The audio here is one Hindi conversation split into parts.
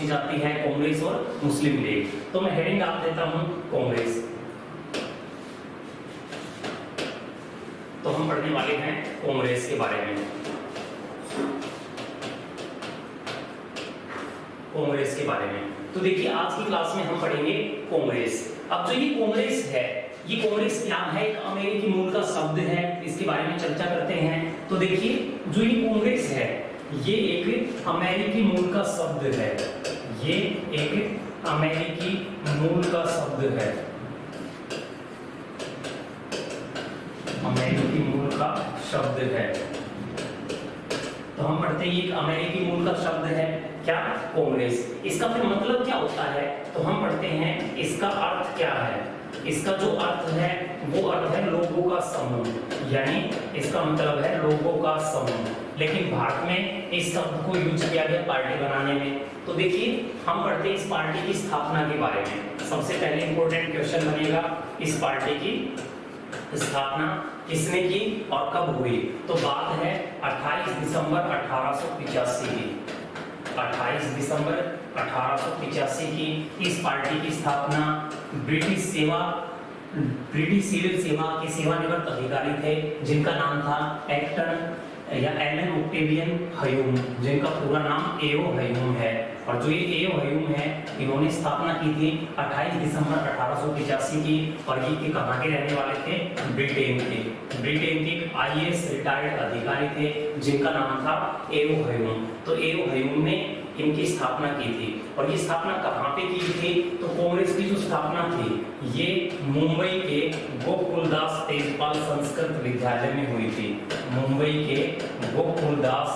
पूछी जाती है, कांग्रेस और मुस्लिम लीग। तो मैं हेडिंग आप देता हूं कांग्रेस। तो हम पढ़ने वाले हैं कांग्रेस के बारे में। कांग्रेस के बारे में तो देखिए आज की क्लास में हम पढ़ेंगे कांग्रेस। अब जो ये कांग्रेस है, ये कांग्रेस क्या है? एक अमेरिकी मूल का शब्द है, इसके बारे में चर्चा करते हैं। तो देखिए जो ये कांग्रेस है, ये एक अमेरिकी मूल का शब्द है, ये एक अमेरिकी मूल का शब्द है, अमेरिकी मूल का शब्द है। तो हम पढ़ते हैं ये एक अमेरिकी मूल का शब्द है क्या? कांग्रेस। इसका फिर मतलब क्या होता है? तो हम पढ़ते हैं इसका अर्थ क्या है। इसका जो अर्थ है वो अर्थ है लोगों का समूह, यानी इसका मतलब है लोगों का समूह। लेकिन भारत में इस शब्द को यूज किया गया पार्टी बनाने में। तो देखिए हम पढ़ते हैं इस पार्टी की स्थापना के बारे में। सबसे पहले इंपॉर्टेंट क्वेश्चन बनेगा, इस पार्टी की स्थापना किसने की और कब हुई? तो बात है 28 दिसंबर 1885 की। 28 दिसंबर 1885 की इस पार्टी की स्थापना ब्रिटिश सिविल सेवा के सेवानिवृत्त अधिकारी थे, जिनका नाम था एक्टन या एलन ऑक्टेवियन ह्यूम, जिनका पूरा नाम एओ ह्यूम है। और जो ये एओ ह्यूम है, इन्होंने स्थापना की थी 28 दिसंबर 1885 की। और ये कहाँ के रहने वाले थे? ब्रिटेन के। ब्रिटेन के आईएएस रिटायर्ड अधिकारी थे, जिनका नाम था एओ ह्यूम। तो एओ ह्यूम ने इनकी स्थापना की थी। और ये स्थापना कहाँ पे की थी? तो कांग्रेस की जो स्थापना थी ये मुंबई के गोकुलदास तेजपाल संस्कृत विद्यालय में हुई थी। मुंबई के गोकुलदास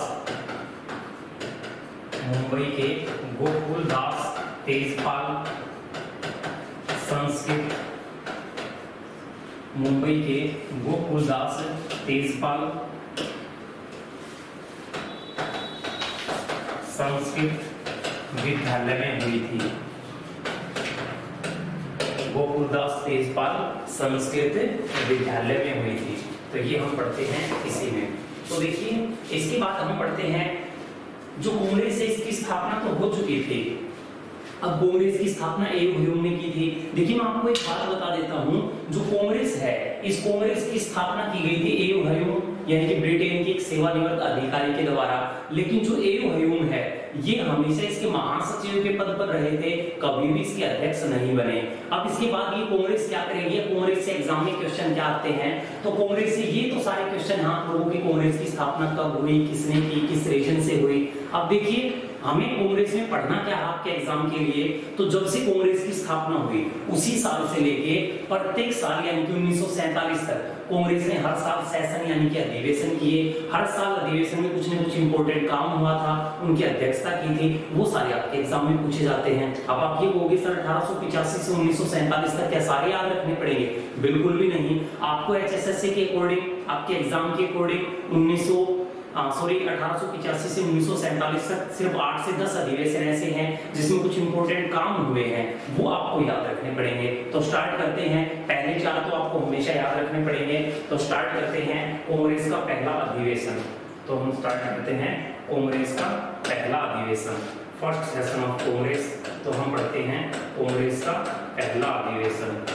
तेजपाल संस्कृत, मुंबई के गोकुलदास तेजपाल संस्कृत विद्यालय में हुई थी। गोकुलदास तेजपाल संस्कृत विद्यालय में हुई थी। तो ये हम पढ़ते हैं इसी में। तो देखिए इसके बाद हम पढ़ते हैं जो कांग्रेस है, इसकी स्थापना तो हो चुकी थी। अब कांग्रेस की स्थापना एओ ह्यूम ने की थी। देखिए मैं आपको एक बात बता देता हूं, जो कांग्रेस है, इस कांग्रेस की स्थापना की गई थी एओ ह्यूम यानी कि ब्रिटेन के एक सेवानिवृत्त अधिकारी के द्वारा। लेकिन जो एओ ह्यूम है, ये हमेशा इसके महासचिव के पद पर रहे थे, कभी भी इसके अध्यक्ष नहीं बने। अब इसके बाद ये कांग्रेस क्या करेगी? कांग्रेस से एग्जाम में क्वेश्चन क्या आते हैं? तो कांग्रेस से ये तो सारे क्वेश्चन हाँ लोगों की कांग्रेस की स्थापना कब हुई, किसने की, किस रीजन से हुई। अब देखिए हमें कांग्रेस में पढ़ना क्या है आपके एग्जाम के लिए? तो जब से कांग्रेस की स्थापना हुई उसी साल से लेके प्रत्येक साल यानी कि 1947 तक कांग्रेस ने हर साल सेशन यानी कि अधिवेशन किए। हर साल अधिवेशन में कुछ न कुछ इंपॉर्टेंट काम हुआ था, उनकी अध्यक्षता की थी, वो सारे आपके एग्जाम में पूछे जाते हैं। अब आप ये कहोगे सर 1885 से 1947 तक क्या सारे याद रखने पड़ेंगे? बिल्कुल भी नहीं। आपको एचएसएससी के अकॉर्डिंग, आपके एग्जाम के अकॉर्डिंग 1885 से 1947 तक सिर्फ 8 से 10 अधिवेशन ऐसे हैं जिसमें कुछ इंपॉर्टेंट काम हुए हैं, वो आपको याद रखने पड़ेंगे। तो स्टार्ट करते हैं। पहले 4 तो आपको हमेशा याद रखने पड़ेंगे। तो स्टार्ट करते हैं कांग्रेस का पहला अधिवेशन। तो हम स्टार्ट करते हैं कांग्रेस का पहला अधिवेशन, फर्स्ट सेशन ऑफ कांग्रेस। तो हम पढ़ते हैं कांग्रेस का पहला अधिवेशन।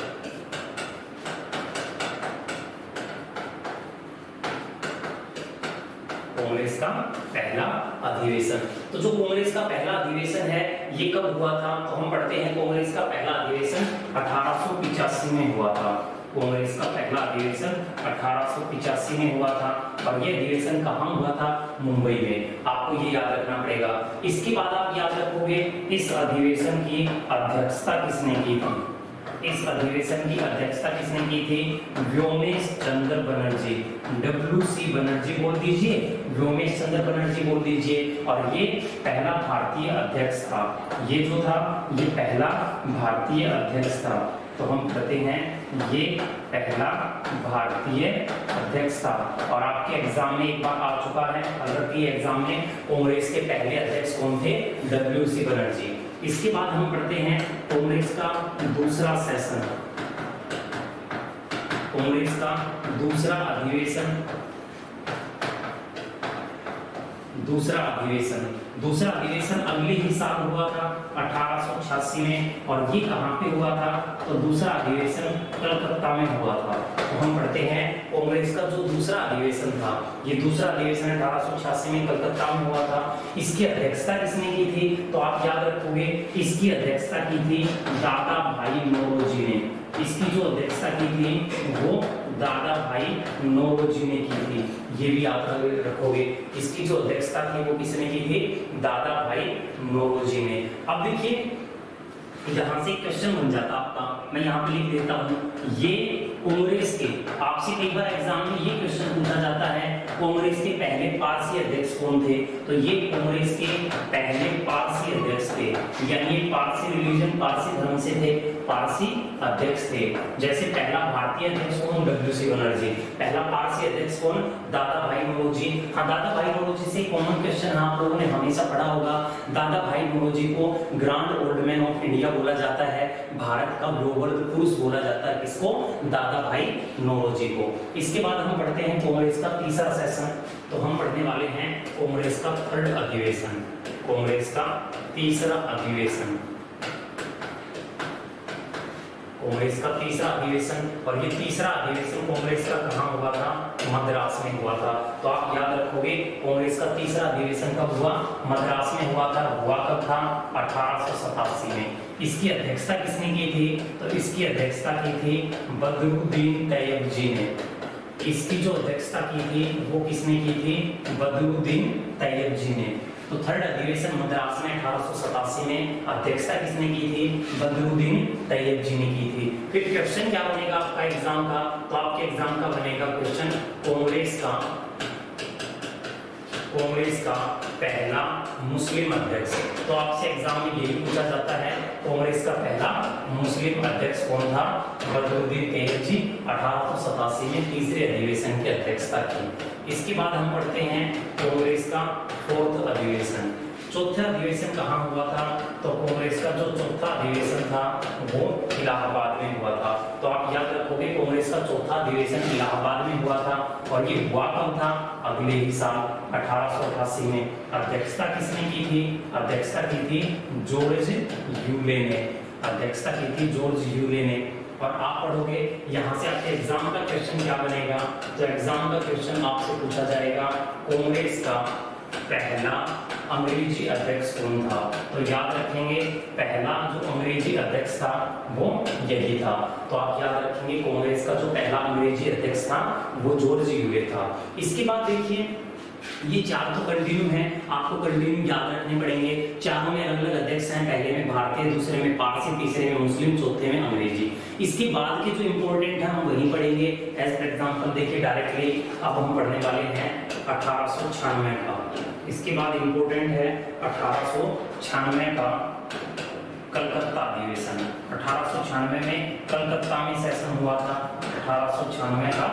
कांग्रेस का पहला अधिवेशन। तो जो कांग्रेस का पहला अधिवेशन है ये कब हुआ था? तो हम पढ़ते हैं कांग्रेस का पहला अधिवेशन 1885 में हुआ था। कांग्रेस का पहला अधिवेशन 1885 में हुआ था। और ये अधिवेशन कहाँ हुआ था? मुंबई में। आपको ये याद रखना पड़ेगा। इसके बाद आप याद रखोगे इस अधिवेशन की अध्यक्षता किसने की थी? इस अधिवेशन की अध्यक्षता किसने की थी? व्योमेश चंद्र बनर्जी, WC बनर्जी बोल दीजिए, व्योमेश चंद्र बनर्जी बोल दीजिए। और ये पहला भारतीय अध्यक्ष था। ये जो था ये पहला भारतीय अध्यक्ष था। तो हम कहते हैं ये पहला भारतीय अध्यक्ष था। और आपके एग्जाम में एक बार आ चुका है, अलग की एग्जाम में कांग्रेस के पहले अध्यक्ष कौन थे? WC बनर्जी। इसके बाद हम पढ़ते हैं कांग्रेस का दूसरा सेशन, कांग्रेस का दूसरा अधिवेशन, दूसरा अधिवेशन अगले ही साल हुआ था 1886 में। और ये कहाँ पे हुआ था? तो दूसरा अधिवेशन कलकत्ता में हुआ था। तो हम पढ़ते हैं कांग्रेस का जो दूसरा अधिवेशन था, ये दूसरा अधिवेशन 1886 में कलकत्ता में हुआ था। इसकी अध्यक्षता किसने की थी? तो आप याद रखोगे, इसकी अध्यक्षता की थी दादा भाई नौरोजी ने। इसकी जो अध्यक्षता की थी वो दादा भाई नौरोजी ने की थी। ये भी याद रखोगे, इसकी जो अध्यक्षता थी वो किसने की थी? दादा भाई नौरोजी ने। अब देखिए यहां से क्वेश्चन बन जाता आपका, मैं यहाँ पे लिख देता हूँ, ये कांग्रेस के, आपसे कई बार एग्जाम में ये क्वेश्चन पूछा जाता है, कांग्रेस के पहले पारसी अध्यक्ष कौन थे? तो ये कांग्रेस के पहले पारसी अध्यक्ष थे, यानी ये पारसी रिलीजन, पारसी धर्म से थे, पारसी अध्यक्ष थे। जैसे पहला भारतीय अध्यक्ष कौन? डब्ल्यू.सी. बनर्जी। पहला पारसी अध्यक्ष कौन? दादा भाई नौरोजी। हाँ, दादा भाई नौरोजी से कॉमन क्वेश्चन आप लोगों ने हमेशा पढ़ा होगा। दादा भाई नौरोजी को grand old man of India बोला जाता है, भारत का लोहवर्ग पुरुष बोला जाता है। किसको? दादा भाई नौरोजी को। इसके बाद हम पढ़ते हैं कांग्रेस का तीसरा सेशन। तो हम पढ़ने वाले हैं कांग्रेस का थर्ड अधिवेशन, कांग्रेस का तीसरा अधिवेशन, कांग्रेस का तीसरा अधिवेशन। और ये तीसरा अधिवेशन कांग्रेस का कहाँ हुआ था? मद्रास में हुआ था। तो आप याद रखोगे, कांग्रेस का तीसरा अधिवेशन कब हुआ? मद्रास में हुआ था। हुआ कब था? 1887 में। इसकी अध्यक्षता किसने की थी? तो इसकी अध्यक्षता की थी बदरुद्दीन तैयब जी ने। इसकी जो अध्यक्षता की थी वो किसने की थी? बदरुद्दीन तैयब जी ने। तो थर्ड अधिवेशन मद्रास में 1887 में अध्यक्षता किसने की थी? बदरुद्दीन तैयब जी ने की थी। फिर क्वेश्चन क्या बनेगा आपका एग्जाम का? तो आपके एग्जाम का बनेगा क्वेश्चन कांग्रेस का पहला मुस्लिम अध्यक्ष। तो आपसे एग्जाम में यही पूछा जाता है, कांग्रेस का पहला मुस्लिम अध्यक्ष कौन था? बदरुद्दीन तैयब जी 1887 में तीसरे अधिवेशन की अध्यक्षता की। इसके बाद हम पढ़ते हैं कांग्रेस का फोर्थ अधिवेशन। चौथा अधिवेशन कहाँ हुआ था? तो कांग्रेस का जो चौथा अधिवेशन था वो इलाहाबाद में हुआ था। तो आप याद रखोगे, कांग्रेस का चौथा अधिवेशन इलाहाबाद में हुआ था। और ये हुआ कब था? अगले ही साल 1888 में। अध्यक्षता किसने की थी? अध्यक्षता की थी जॉर्ज यूले ने। अध्यक्षता की थी जॉर्ज यूले ने। और आप पढ़ोगे, यहाँ से आपके एग्जाम का क्वेश्चन क्या बनेगा? तो एग्जाम का क्वेश्चन आपसे पूछा जाएगा, कांग्रेस का पहला अंग्रेजी अध्यक्ष कौन था? तो याद रखेंगे, पहला जो अंग्रेजी अध्यक्ष था वो यही था। तो आप याद रखेंगे, कांग्रेस का जो पहला अंग्रेजी अध्यक्ष था वो जॉर्ज यूले था। इसके बाद देखिए, ये चार तो कंटिन्यू हैं, आपको कंटिन्यू याद रखने पड़ेंगे। चारों में अलग अलग अध्यक्ष हैं, पहले में भारतीय, दूसरे में पारसी, तीसरे में मुस्लिम, चौथे में अंग्रेजी। इसके बाद के जो इंपॉर्टेंट है हम वही पढ़ेंगे। एज एग्जांपल देखिए डायरेक्टली अब हम पढ़ने वाले हैं 1896 का। इसके बाद इंपॉर्टेंट है 1896 का कलकत्ता अधिवेशन। 1896 में कलकत्ता में सेशन हुआ था। 1896 का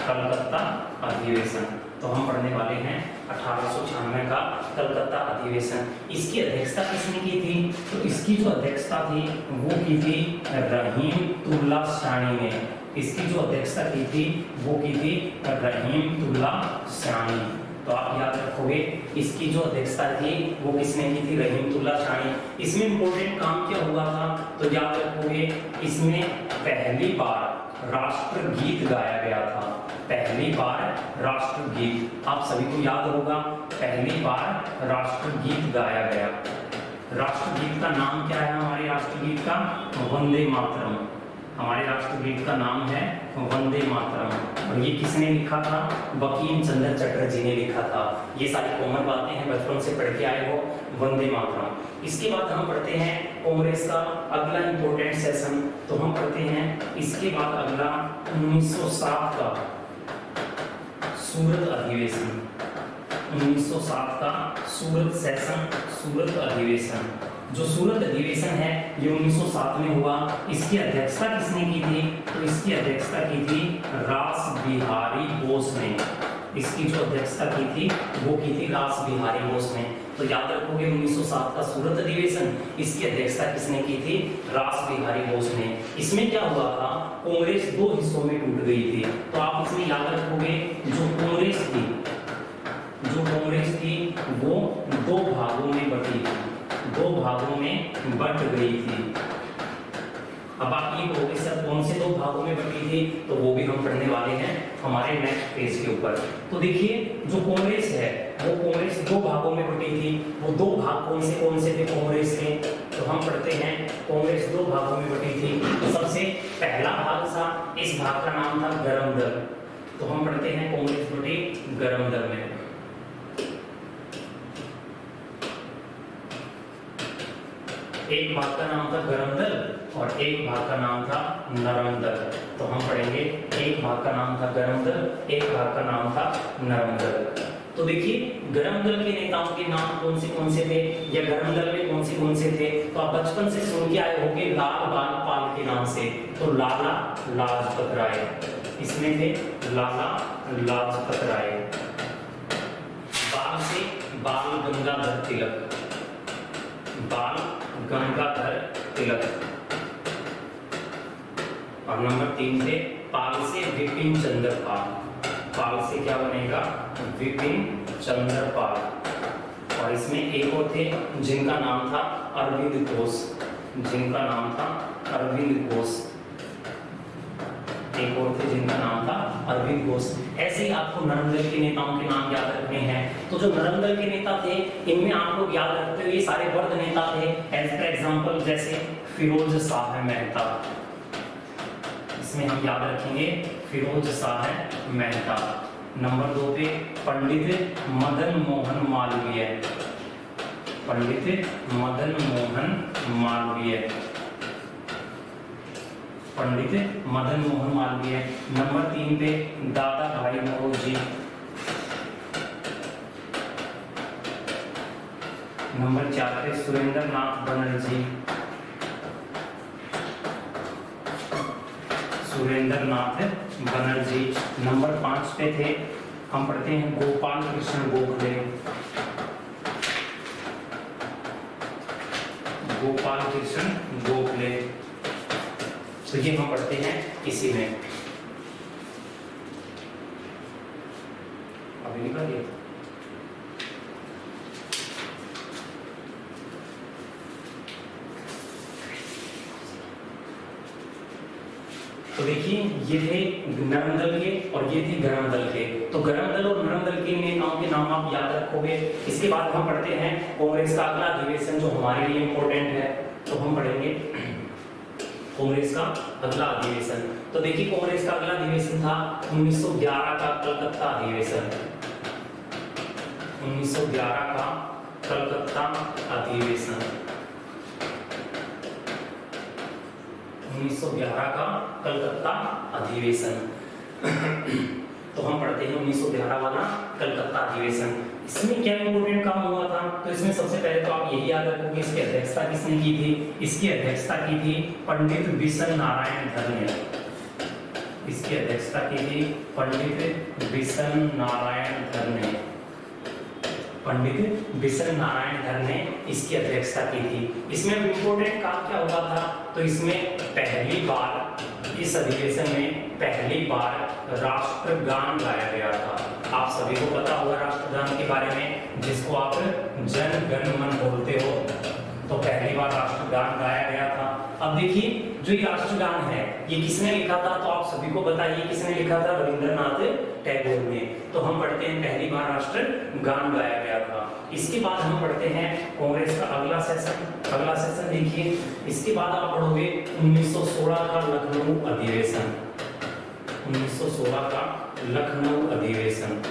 कलकत्ता अधिवेशन। तो हम पढ़ने वाले हैं 1896 का कलकत्ता अधिवेशन। इसकी अध्यक्षता किसने की थी? तो इसकी जो अध्यक्षता थी वो की थी रहीमतुल्लाह शानी ने। इसकी जो अध्यक्षता की थी वो की थी रहीमतुल्लाह शानी। तो आप याद रखोगे, इसकी जो अध्यक्षता थी वो किसने की थी? रहीमतुल्लाह शानी। इसमें इंपॉर्टेंट काम क्या हुआ था? तो याद रखोगे, इसमें पहली बार राष्ट्रगीत गाया गया था। पहली बार राष्ट्रगीत, आप सभी को याद होगा, पहली बार राष्ट्रगीत गाया गया। राष्ट्रगीत का नाम क्या है? हमारे राष्ट्रगीत का वंदे मातरम। हमारे राष्ट्रगीत का नाम है वंदे मातरम। और ये किसने लिखा था? बंकिम चंद्र चटर्जी ने लिखा था। ये सारी कॉमन बातें हैं, बचपन से पढ़ के आए हो, वंदे मातरम। इसके बाद हम पढ़ते हैं कांग्रेस का अगला इंपॉर्टेंट सेशन। तो हम पढ़ते हैं इसके बाद अगला 1907 का सूरत अधिवेशन। 1907 का सूरत सेशन, सूरत अधिवेशन। जो सूरत अधिवेशन है ये 1907 में हुआ। इसकी अध्यक्षता किसने की थी? तो इसकी अध्यक्षता की थी रास बिहारी बोस ने। इसकी जो अध्यक्षता की थी वो की थी रास बिहारी बोस ने। तो याद रखोगे, 1907 का सूरत अधिवेशन, इसकी अध्यक्षता किसने की थी? रास बिहारी बोस ने। इसमें क्या हुआ था? कांग्रेस दो हिस्सों में टूट गई थी। तो आप इसमें याद रखोगे, जो कांग्रेस थी, जो जो कांग्रेस थी वो दो भागों में बटी थी, दो भागों में बट गई थी। अब आप ये कहोगे सर कौन से दो भागों में बटी थी, तो वो भी हम पढ़ने वाले हैं हमारे नेक्स्ट पेज के ऊपर। तो देखिए जो कांग्रेस है वो कांग्रेस दो भागों में बटी थी। वो दो भाग कौन से थे कांग्रेस के, तो हम पढ़ते हैं कांग्रेस दो भागों में बटी थी। तो सबसे पहला भाग था, इस भाग का नाम था गरम दल। तो हम पढ़ते हैं कांग्रेस बटी गरम दल में। एक भाग का नाम था गरम दल और एक भाग का नाम था नरम दल। तो हम पढ़ेंगे एक भाग का नाम था गरम दल, एक भाग का नाम था नरम दल। तो देखिए गरम दल के नेताओं के नाम कौन से थे, या गरम दल में कौन से थे, तो आप बचपन से सुन के आए होंगे लाल बाल पाल के नाम से। तो लाला लाजपत राय इसमें थे, लाला लाजपत राय। बाल से बाल गंगाधर तिलक, बाल गंगाधर तिलक। और नंबर 3 थे पाल से विपिन चंद्र पाल, पाल से क्या बनेगा विपिन चंद्र पाल। और इसमें एक और थे जिनका नाम था अरविंद घोष, जिनका नाम था अरविंद घोष। एक और थे जिनका नाम था अरविंद घोष। ऐसे ही आपको नरम दल के नेताओं के नाम याद रखने हैं। तो जो नरम दल के नेता थे इनमें आप लोग याद रखते हुए सारे वर्ग नेता थे। एज फॉर एग्जांपल जैसे फिरोज शाह मेहता, इसमें हम याद रखेंगे फिरोज शाह मेहता। नंबर 2 पे पंडित मदन मोहन मालवीय, पंडित मदन मोहन मालवीय, पंडित मदन मोहन मालवीय। नंबर 3 पे दादा भाई नौरोजी, नंबर 4 पे सुरेंद्र नाथ बनर्जी, सुरेंद्र नाथ बनर्जी। नंबर 5 पे थे, हम पढ़ते हैं गोपाल कृष्ण गोखले, गोपाल कृष्ण गोखले। तो ये हम पढ़ते हैं इसी में। अभी निकल गया। तो देखिए ये थे नरम दल के और ये थे गरम दल के। तो गरम दल और नरम दल के नेताओं के नाम आप याद रखोगे। इसके बाद हम पढ़ते हैं कांग्रेस का अगला अधिवेशन जो हमारे लिए इंपॉर्टेंट है। तो हम पढ़ेंगे कांग्रेस का अगला अधिवेशन। तो देखिए कांग्रेस का अगला अधिवेशन था 1911 का कलकत्ता अधिवेशन, 1911 का कलकत्ता अधिवेशन, 1911 का कलकत्ता अधिवेशन। तो हम पढ़ते हैं 1911 वाला कलकत्ता अधिवेशन। इसमें क्या इंपोर्टेंट काम हुआ था, तो इसमें सबसे पहले तो आप यही याद रखोगे इसकी अध्यक्षता किसने की थी। इसकी अध्यक्षता की थी पंडित बिशन नारायण धर ने, इसकी अध्यक्षता की थी पंडित बिशन नारायण धर ने, पंडित बिशन नारायण धर ने इसकी अध्यक्षता की थी। इसमें इंपोर्टेंट काम क्या हुआ था, तो इसमें पहली बार इस अधिवेशन में पहली बार राष्ट्रगान गाया गया था। आप सभी को पता होगा राष्ट्रगान के बारे में, जिसको आप जन गण मन बोलते हो। तो पहली बार राष्ट्रगान गाया गया था। अब देखिए जो ये राष्ट्रगान है ये किसने लिखा था, तो आप सभी को बताइए किसने लिखा था, रविंद्रनाथ टैगोर ने। तो हम पढ़ते हैं पहली बार राष्ट्रगान गाया गया था। इसके बाद हम पढ़ते हैं कांग्रेस का अगला सेशन। अगला सेशन देखिए, इसके बाद आप पढ़ोगे 1916 का लखनऊ अधिवेशन, 1916 का लखनऊ अधिवेशन,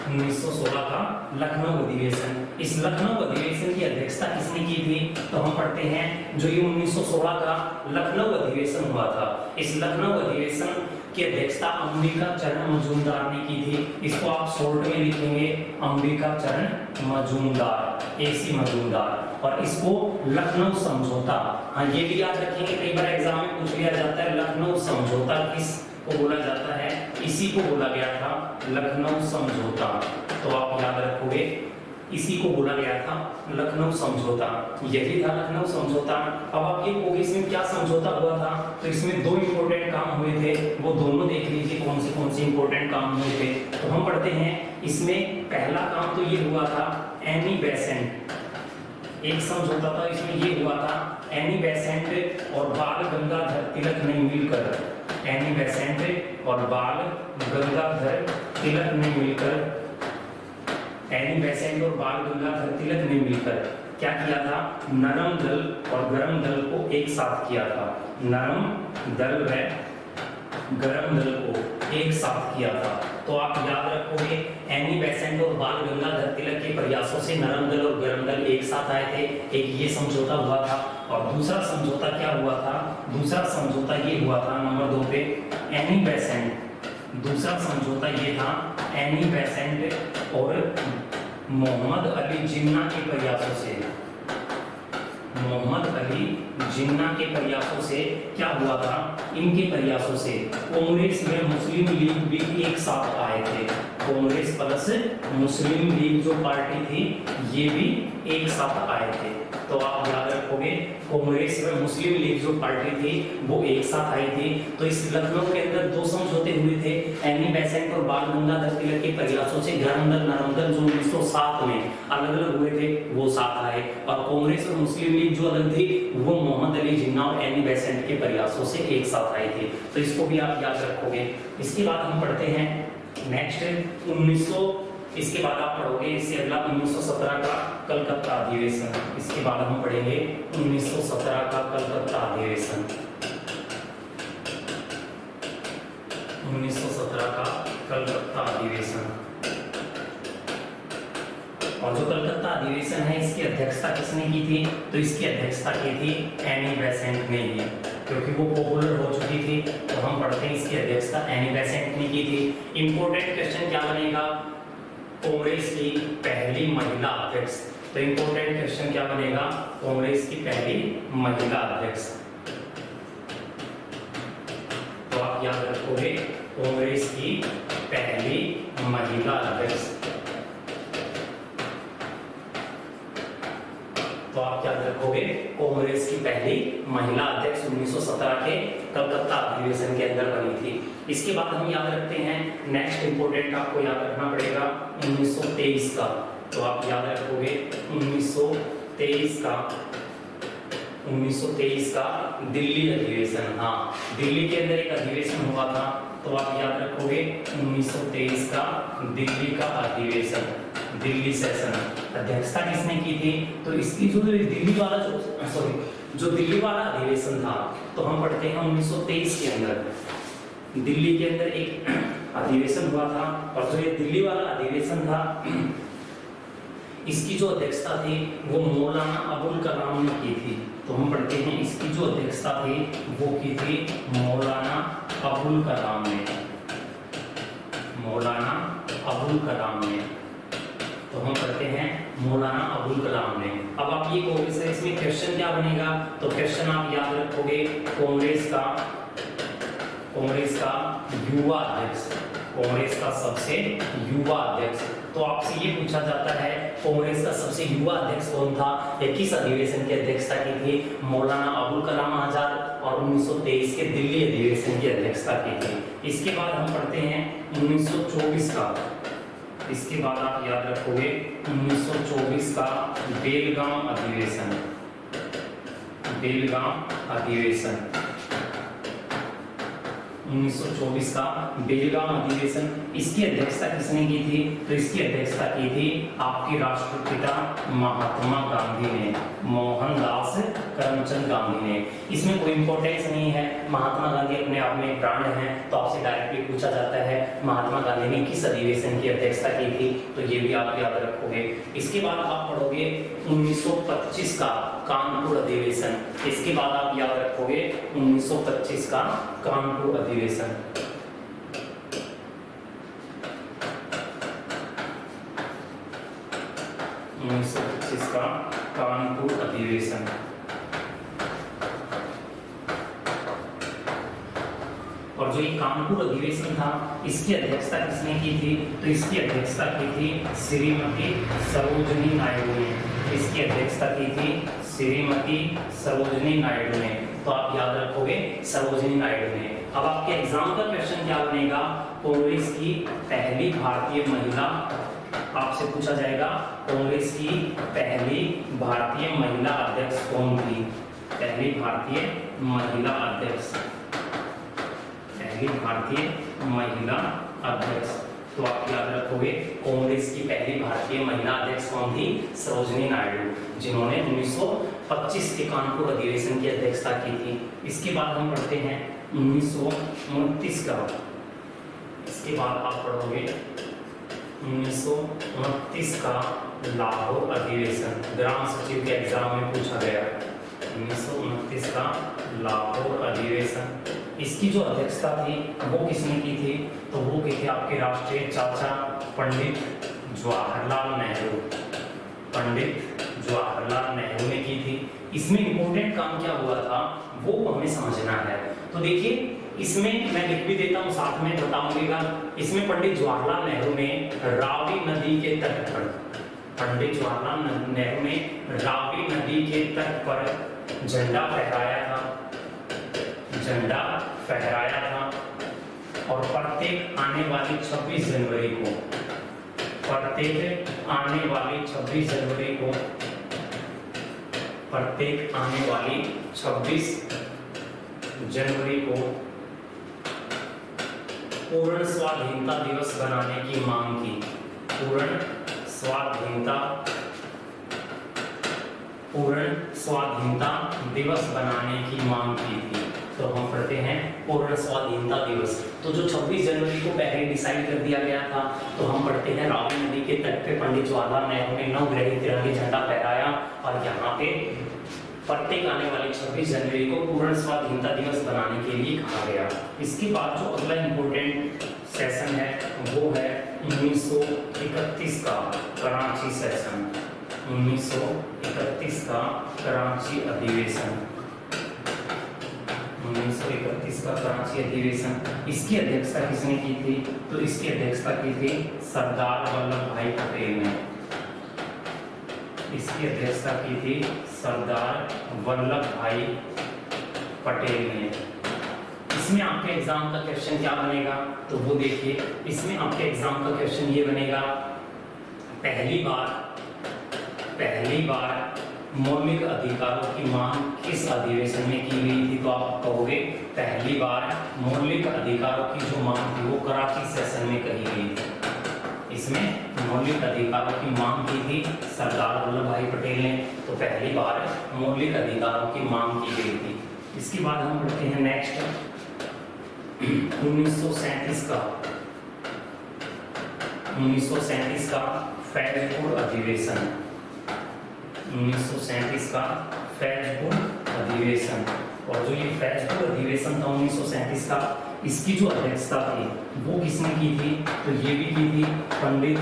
1916 का लखनऊ अधिवेशन। इस लखनऊ अधिवेशन की अध्यक्षता किसने की थी, तो हम पढ़ते हैं जो ये 1916 का लखनऊ अधिवेशन हुआ था, इस लखनऊ अधिवेशन की अध्यक्षता अंबिका चरण मजूमदार ने की थी। इसको आप शॉर्ट में लिखेंगे अंबिका चरण मजूमदार, एसी मजूमदार। और इसको लखनऊ समझौता, हाँ ये भी याद रखेंगे, कई बार एग्जाम में पूछ लिया जाता है लखनऊ समझौता किस को बोला जाता है, इसी को बोला गया था लखनऊ समझौता। तो आप याद रखोगे इसी को बोला गया था लखनऊ समझौता। यही था लखनऊ समझौता। अब आप ये कहोगे इसमें क्या समझौता हुआ था, तो इसमें दो इंपॉर्टेंट काम हुए थे, वो दोनों देख लीजिए कौन से इंपॉर्टेंट काम हुए थे। तो हम पढ़ते हैं इसमें पहला काम तो ये हुआ था एनी बेसेंट, एक समझौता था इसमें ये हुआ था एनी बेसेंट और बाल गंगाधर तिलक ने मिलकर, एनी बेसेंट और बाल गंगाधर तिलक ने मिलकर, एनी बेसेंट और बाल गंगाधर तिलक ने मिलकर क्या किया था, नरम दल और गरम दल को एक साथ किया था। नरम दल व गरम दल को एक साथ किया था। तो आप याद रखोगे एनी बेसेंट और बाल गंगाधर तिलक के प्रयासों से नरम दल और गरम दल एक साथ आए थे। एक ये समझौता हुआ था। और दूसरा समझौता क्या हुआ था, दूसरा समझौता ये हुआ था नंबर 2 पे एनी बेसेंट, दूसरा समझौता ये था एनी बेसेंट और मोहम्मद अली जिन्ना के प्रयासों से, मोहम्मद अली जिन्ना के प्रयासों से क्या हुआ था, इनके प्रयासों से कांग्रेस में मुस्लिम लीग भी एक साथ आए थे। कांग्रेस प्लस मुस्लिम लीग जो पार्टी थी ये भी एक साथ आए थे। तो आप याद रखोगे कांग्रेस में मुस्लिम लीग जो पार्टी थी वो एक साथ आई थी। तो इस लखनऊ के अंदर दो समझौते हुए थे, एनी बेसेंट और बाल गंगाधर तिलक के प्रयासों से गरम दल नरम दल जो 1907 में अलग अलग हुए थे वो साथ आए, और कांग्रेस और मुस्लिम लीग जो अलग थी वो मोहम्मद अली जिन्ना और एनी बेसेंट के प्रयासों से एक साथ आई थी। तो इसको भी आप याद रखोगे। इसके बाद हम पढ़ते हैं नेक्स्ट 1900, इसके बाद आप पढ़ोगे इससे अगला 1917 का कलकत्ता अधिवेशन। इसके बाद हम पढ़ेंगे 1917 का कलकत्ता अधिवेशन, 1917 का कलकत्ता अधिवेशन। और जो कलकत्ता अधिवेशन है इसकी अध्यक्षता किसने की थी, तो इसकी अध्यक्षता की थी एनी बेसेंट ने ही, क्योंकि वो पॉपुलर हो चुकी थी। तो हम पढ़ते हैं इसकी अध्यक्षता एनी बेसेंट ने की थी। इंपॉर्टेंट क्वेश्चन क्या बनेगा, कांग्रेस की पहली महिला अध्यक्ष। तो इंपॉर्टेंट क्वेश्चन क्या बनेगा, कांग्रेस की पहली महिला अध्यक्ष। तो आप याद रखोगे कांग्रेस की पहली महिला अध्यक्ष। तो आप याद रखोगे कांग्रेस की पहली महिला अध्यक्ष 1917 के कलकत्ता अधिवेशन के अंदर बनी थी। इसके बाद हम याद रखते हैं नेक्स्ट इंपोर्टेंट आपको याद रखना पड़ेगा 1923 का। तो आप याद रखोगे 1923 का दिल्ली अधिवेशन। हाँ, दिल्ली के अंदर एक अधिवेशन हुआ था। तो आप याद रखोगे 1923 का दिल्ली का अधिवेशन, दिल्ली सेशन। अध्यक्षता किसने की थी, तो इसकी जो दिल्ली वाला जो दिल्ली वाला अधिवेशन था, तो हम पढ़ते हैं 1923 के अंदर दिल्ली के अंदर एक अधिवेशन हुआ था। और जो ये दिल्ली वाला अधिवेशन था इसकी जो अध्यक्षता थी वो मौलाना अबुल कलाम ने की थी। तो हम पढ़ते हैं इसकी जो अध्यक्षता थी वो की थी मौलाना अबुल कलाम ने, मौलाना अबुल कलाम ने। तो हम पढ़ते हैं मौलाना अबुल कलाम ने। अब आप ये कहोगे सर इसमें क्वेश्चन क्या बनेगा, तो क्वेश्चन आप याद रखोगे कांग्रेस का युवा अध्यक्ष, कांग्रेस का सबसे युवा अध्यक्ष। तो आपसे ये पूछा जाता है कांग्रेस का सबसे युवा अध्यक्ष कौन था, या किस अधिवेशन की अध्यक्षता की थी, मौलाना अबुल कलाम आजाद, और 1923 के दिल्ली अधिवेशन की अध्यक्षता की थी। इसके बाद हम पढ़ते हैं 1924 का। इसके बाद आप याद रखोगे 1924 का बेलगाम अधिवेशन, बेलगाम अधिवेशन, 1924 का बेलगाम अधिवेशन। इसकी अध्यक्षता किसने की थी, तो इसकी अध्यक्षता की थी आपके राष्ट्रपिता महात्मा गांधी ने, मोहनदास करमचंद गांधी ने। इसमें कोई इंपॉर्टेंस नहीं है, महात्मा गांधी अपने आप में ब्रांड हैं। तो आपसे डायरेक्टली पूछा जाता है महात्मा गांधी ने किस अधिवेशन की अध्यक्षता की थी, तो ये भी आप याद रखोगे। इसके बाद आप पढ़ोगे 1925 का कानपुर अधिवेशन। इसके बाद आप याद रखोगे 1925 का कानपुर अधिवेशन। का कानपुर अधिवेशन। और और जो ये कानपुर अधिवेशन था इसकी अध्यक्षता किसने की थी? तो इसकी अध्यक्षता की थी श्रीमती सरोजिनी नायडू ने। इसकी अध्यक्षता की थी श्रीमती सरोजिनी नायडू ने। तो आप याद रखोगे सरोजिनी नायडू ने। अब आपके एग्जाम का क्वेश्चन क्या बनेगा? कांग्रेस की पहली भारतीय महिला, आपसे पूछा जाएगा कांग्रेस की पहली भारतीय महिला अध्यक्ष कौन थी? पहली भारतीय महिला अध्यक्ष, पहली भारतीय महिला अध्यक्ष। तो आप याद रखोगे कांग्रेस की पहली भारतीय महिला अध्यक्ष कौन थी? सरोजिनी नायडू, जिन्होंने 1925 के कानपुर अधिवेशन की अध्यक्षता की थी। इसके बाद हम पढ़ते हैं 1929 का। इसके बाद आप पढ़ोगे 1929 का लाहौर अधिवेशन, ग्राम सचिव के एग्जाम में पूछा गया। 1929 का लाहौर अधिवेशन, इसकी जो अध्यक्षता थी वो किसने की थी? तो वो की थी आपके राष्ट्रीय चाचा पंडित जवाहरलाल नेहरू। पंडित जवाहरलाल नेहरू ने की थी। इसमें इंपॉर्टेंट काम क्या हुआ था वो हमें समझना है। तो देखिए इसमें मैं लिख भी देता हूँ, साथ में बताऊंगा। इसमें पंडित जवाहरलाल नेहरू ने रावी नदी के तट पर, पंडित जवाहरलाल नेहरू ने रावी नदी के तट पर झंडा फहराया था, झंडा फहराया था। और प्रत्येक आने वाली 26 जनवरी को, प्रत्येक आने वाली 26 जनवरी को, प्रत्येक आने वाली 26 जनवरी को पूर्ण स्वाधीनता दिवस बनाने की मांग की। पूर्ण स्वाधीनता दिवस बनाने की मांग की थी। तो हम पढ़ते हैं पूर्ण स्वाधीनता दिवस। तो जो 26 जनवरी को पहले डिसाइड कर दिया गया था, तो हम पढ़ते हैं रावी नदी के तट पे पंडित जवाहरलाल नेहरू ने नवग्रही तिरंगे झंडा फहराया और यहाँ पे प्रत्येक आने वाली 26 जनवरी को पूर्ण स्वाधीनता दिवस बनाने के लिए कहा गया। इसके बाद जो अगला इम्पोर्टेंट सेशन है वो है 1931 का कराची सेशन। 1931 का कराची अधिवेशन, 1931 का कराची अधिवेशन, इसकी अध्यक्षता किसने की थी? तो इसकी अध्यक्षता की थी सरदार वल्लभ भाई पटेल ने। इसकी अध्यक्षता की थी सरदार वल्लभ भाई पटेल ने। इसमें आपके एग्जाम का क्वेश्चन क्या बनेगा? तो वो देखिए, इसमें आपके एग्जाम का क्वेश्चन ये बनेगा, पहली बार मौलिक अधिकारों की मांग किस अधिवेशन में की गई थी? तो आप कहोगे पहली बार मौलिक अधिकारों की जो मांग थी वो कराची सेशन में कही गई थी। इसमें मौलिक अधिकारों की मांग की थी सरदार वल्लभ भाई पटेल ने। तो पहली बार मौलिक अधिकारों की मांग की गई थी। इसके बाद हम पढ़ते हैं नेक्स्ट 1937 का, 1937 का फैजपुर अधिवेशन। 1937 का फैजपुर अधिवेशन, और जो ये फैजपुर अधिवेशन था 1937 का, इसकी जो अध्यक्षता थी वो किसने की थी? तो ये भी की थी पंडित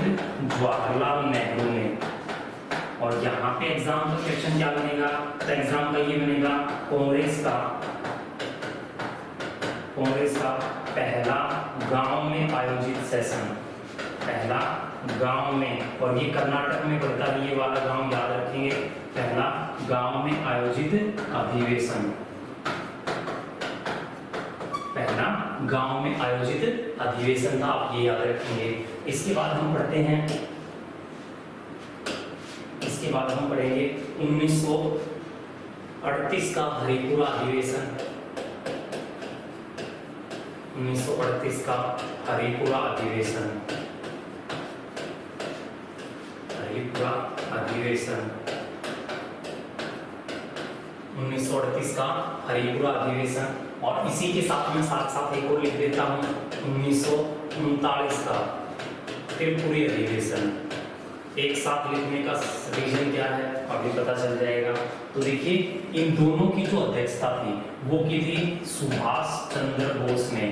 जवाहरलाल नेहरू ने। और यहाँ पे एग्जाम का क्वेश्चन क्या बनेगा? तो एग्जाम का ये बनेगा कांग्रेस का पहला गांव में आयोजित सेशन, पहला गांव में, और ये कर्नाटक में पड़ता है, ये वाला गांव याद रखेंगे, पहला गांव में आयोजित अधिवेशन, पहला गांव में आयोजित अधिवेशन था, आप ये याद रखेंगे। इसके बाद हम पढ़ते हैं, इसके बाद हम पढ़ेंगे 1938 का हरिपुरा अधिवेशन। 1938 का हरिपुरा अधिवेशन, हरिपुरा अधिवेशन, 1938 का हरिपुरा अधिवेशन। और इसी के साथ में साथ एक और लिख देता हूँ 1939 का त्रिपुरी अधिवेशन। एक साथ लिखने का रीजन क्या है अभी पता चल जाएगा। तो देखिए इन दोनों की जो अध्यक्षता थी वो की थी सुभाष चंद्र बोस ने,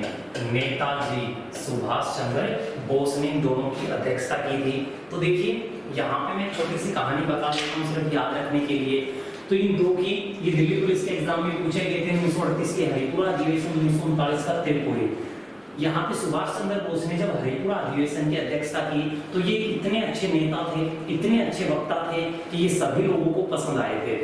नेताजी सुभाष चंद्र बोस ने इन दोनों की अध्यक्षता की थी। तो देखिए यहाँ पे मैं छोटी सी कहानी बता देता हूँ सिर्फ याद रखने के लिए। तो इन दो की ये दिल्ली पुलिस के एग्जाम में पूछे गए थे 1938 के हरिपुरा अधिवेशन, 1939 का त्रिपुरी। यहाँ पे सुभाष चंद्र बोस ने जब हरिपुरा अधिवेशन की अध्यक्षता की तो ये इतने अच्छे नेता थे, इतने अच्छे वक्ता थे कि ये सभी लोगों को पसंद आए थे।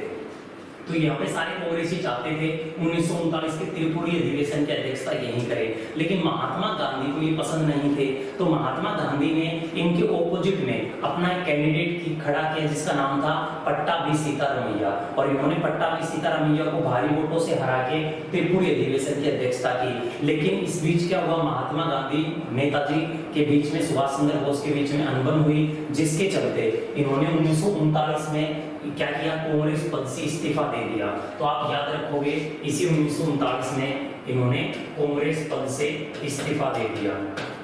तो यहाँ पे सारे कांग्रेसी चाहते थे 1939 के त्रिपुरी अधिवेशन की अध्यक्षता यही करे, लेकिन महात्मा गांधी को ये पसंद नहीं थे। तो महात्मा गांधी ने इनके ऑपोजिट में अपना एक कैंडिडेट खड़ा किया जिसका नाम था पट्टाभी सीतारामैया, और इन्होंने पट्टाभी सीतारामैया को भारी वोटों से हरा के त्रिपुरी अधिवेशन की अध्यक्षता की। लेकिन इस बीच क्या हुआ, महात्मा गांधी नेताजी के बीच में सुभाष चंद्र बोस के बीच में अनबन हुई, जिसके चलते इन्होंने 1939 में क्या किया, कांग्रेस पद से इस्तीफा दे दिया। तो आप याद रखोगे इसी 1939 में इन्होंने कांग्रेस पद से इस्तीफा दे दिया,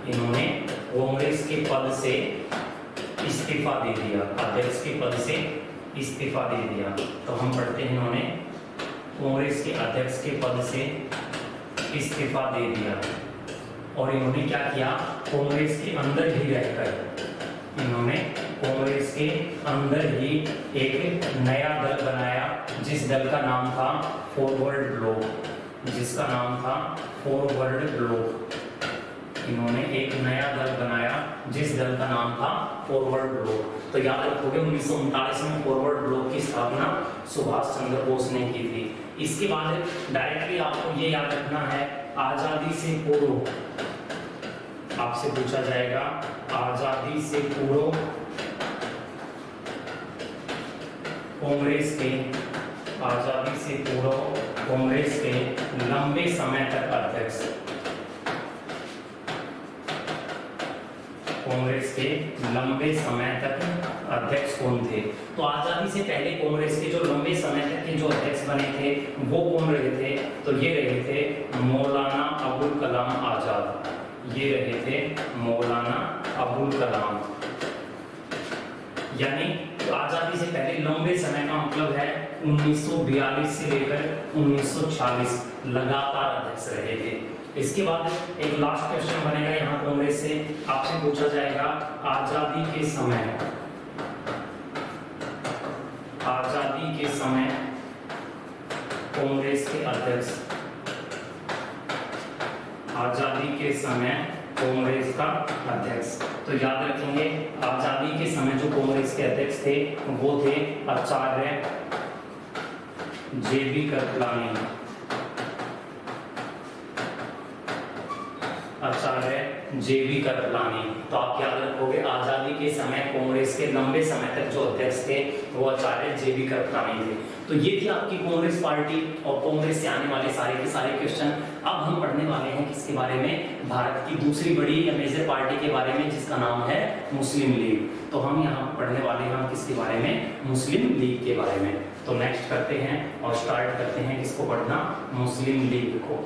इन्होंने कांग्रेस के पद से इस्तीफा दे दिया, अध्यक्ष के पद से इस्तीफा दे दिया। तो हम पढ़ते हैं इन्होंने कांग्रेस के अध्यक्ष के पद से इस्तीफा दे दिया, और इन्होंने क्या किया, कांग्रेस के अंदर ही रहकर इन्होंने कांग्रेस के अंदर ही एक नया दल बनाया जिस दल का नाम था फॉरवर्ड ब्लॉक, जिसका नाम था फॉरवर्ड ब्लॉक। इन्होंने एक नया दल बनाया जिस दल का नाम था फॉरवर्ड ब्लॉक। तो याद रखोगे 1939 में फॉरवर्ड ब्लॉक की स्थापना सुभाष चंद्र बोस ने की थी। इसके बाद डायरेक्टली आपको ये याद रखना है, आजादी से पूर्व आपसे पूछा जाएगा, आजादी से पूर्व कांग्रेस के, आजादी से पूर्व कांग्रेस के लंबे समय तक अध्यक्ष, कांग्रेस के लंबे समय तक अध्यक्ष कौन थे? तो आजादी से पहले कांग्रेस के जो लंबे समय तक के जो अध्यक्ष बने थे वो कौन रहे थे? तो ये रहे थे मौलाना अबुल कलाम आजाद, ये रहे थे मौलाना अबुल कलाम। यानी आजादी से पहले लंबे समय का मतलब है 1942 से लेकर 1946 लगातार अध्यक्ष रहे थे। इसके बाद एक लास्ट क्वेश्चन बनेगा यहाँ कांग्रेस से, आपसे पूछा जाएगा आजादी के समय, आजादी के समय कांग्रेस के अध्यक्ष, आजादी के समय कांग्रेस का अध्यक्ष। तो याद रखेंगे आजादी के समय जो कांग्रेस के अध्यक्ष थे वो थे आचार्य जेबी कृपलानी, आचार्य जेबी कृपलानी। तो आप याद रखोगे आजादी के समय कांग्रेस के लंबे समय तक जो अध्यक्ष थे वो आचार्य जेबी कृपलानी थे। तो ये थी आपकी कांग्रेस पार्टी और कांग्रेस से आने वाले सारे के सारे क्वेश्चन। अब हम पढ़ने वाले हैं किसके बारे में? भारत की दूसरी बड़ी या मेजर पार्टी के बारे में जिसका नाम है मुस्लिम लीग। तो हम यहाँ पढ़ने वाले हैं किसके बारे में? मुस्लिम लीग के बारे में। तो नेक्स्ट करते हैं और स्टार्ट करते हैं किसको पढ़ना? मुस्लिम लीग को।